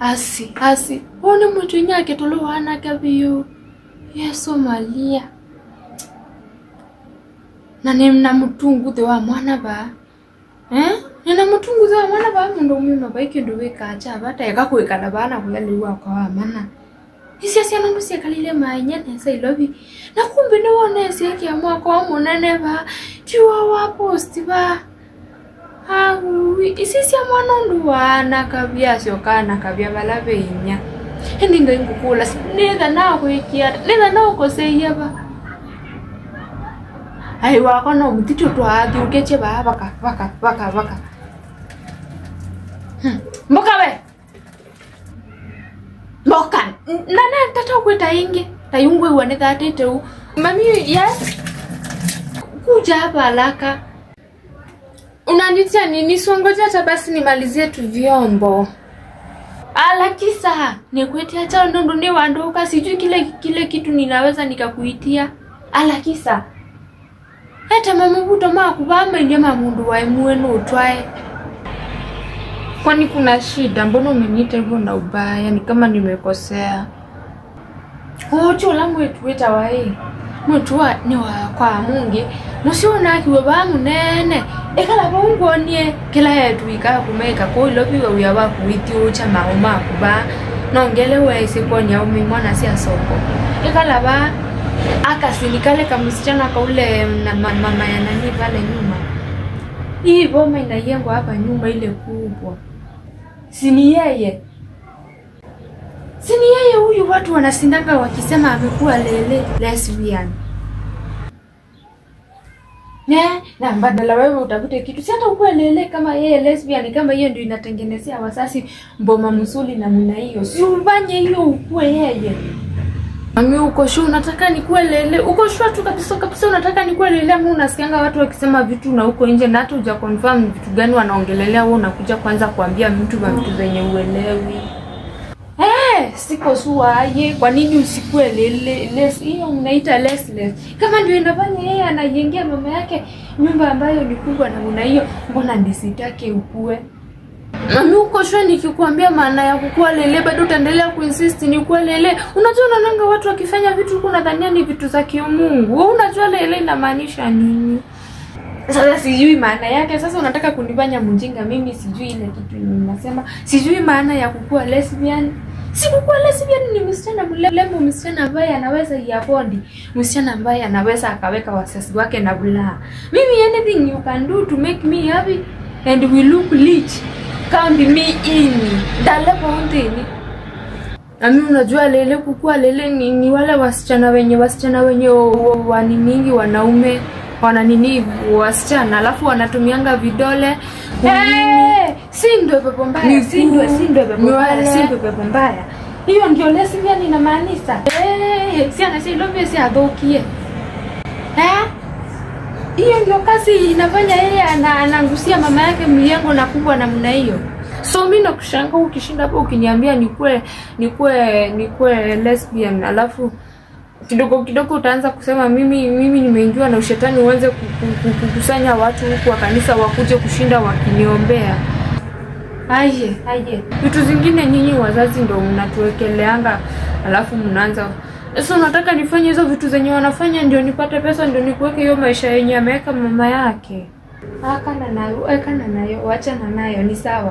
asi one mtu nyake tolo wana kabiyo ya Somalia na nemna mutungu wa mwana ba nina mutungu wa mwana ba ndo mima ba ikindo weka acha bata yakakwekala bana kuyaliwa kwa mana isiasi ana musi kalile manya nesa ilobi na kumbe no one seki amwa kwa munene ba tiwa wa post ba isisi amwanondo wana kabya syokana kabya balabe inya endinga ingukula neza nawo ikiya neza nawo koseya ba ai wako no mutito twathi ukeche ba baka mboka we mboka nana tata kweta inge tayungwe wane thatete u mami yes kuja hapa alaka unanitia nini songoja hata basi nimalizie tu vyombo alakisa nikwete acha ndo ni wandoka sijui kile kitu ninaweza nikakuitia alakisa hata mamubuto makubama nyama mundu wa emwenu utwae kwani kuna shida mbona umeniita hivyo na ubaya ni kama nimekosea chola mwetu weta wae mtu wa ni wa kwa mungi musiona kiwe ba munene ekala bongonie kila yetu ikakumeka ko ilobiwe uyaba kuiti ucha maoma kuba nongele wese konya umi mwana si asoko ekala ba akasinikale kamsichana kaule na mama ya nani pale nyuma hii boma inayengwa hapa nyuma ile kubwa sini yeye huyu watu wanasindanga wakisema amekuwa lele lesbian na badala wewe utafute kitu si hata ukuwe lele kama yeye lesbian kama hiyo ndio inatengenezea wasasi mboma msuli na muna hiyo si ufanye hiyo ukuwe yeye mami uko sure unataka nikuwe lele uko sure tu kabisa unataka nikuwe lele mimi unasikianga watu wakisema vitu na uko nje na hata uja confirm vitu gani wanaongelelea wewe unakuja kwanza kuambia mtu vitu zenye uelewi siko sure aje kwa nini usikuwe lele hiyo mnaita lessless kama ndio inafanya yeye anajengea mama yake nyumba ambayo ni kubwa na una hiyo mbona nisitake ukue mami uko sure nikikwambia maana ya kukua lele bado utaendelea kuinsist ni kuwa lele unajua unaonanga watu wakifanya vitu huko nadhania ni vitu za kimungu wewe unajua lele inamaanisha nini sasa sijui maana yake sasa unataka kunifanya mjinga mimi sijui ile kitu ninasema sijui maana ya kukua lesbian si kukua lesbian ni msichana mlembo msichana ambaye anaweza yabondi msichana ambaye anaweza akaweka wasasi wake na bula mimi anything you can do to make me happy and we look rich count me in dale ponteni ami unajua lele kukua lele ni wale wasichana wenye wani mingi wanaume wana nini wasichana alafu wanatumianga vidole si ndio pepo mbaya si ndio pepo mbaya hiyo ndio lesbian inamaanisha si anasema love si adhokie hiyo ndio kazi inafanya yeye anaangusia mama yake mliango na kubwa namna hiyo so mimi nakushanga ukishinda hapo ukiniambia nikuwe lesbian alafu kidogo utaanza kusema mimi nimeingiwa na ushetani uanze kukusanya watu huku wa kanisa wakuje kushinda wakiniombea aje vitu zingine nyinyi wazazi ndio mnatuwekeleanga alafu mnaanza sasa unataka nifanye hizo vitu zenye wanafanya ndio nipate pesa ndio nikuweke hiyo maisha yenye ameweka mama yake akana nayo achana nayo ni sawa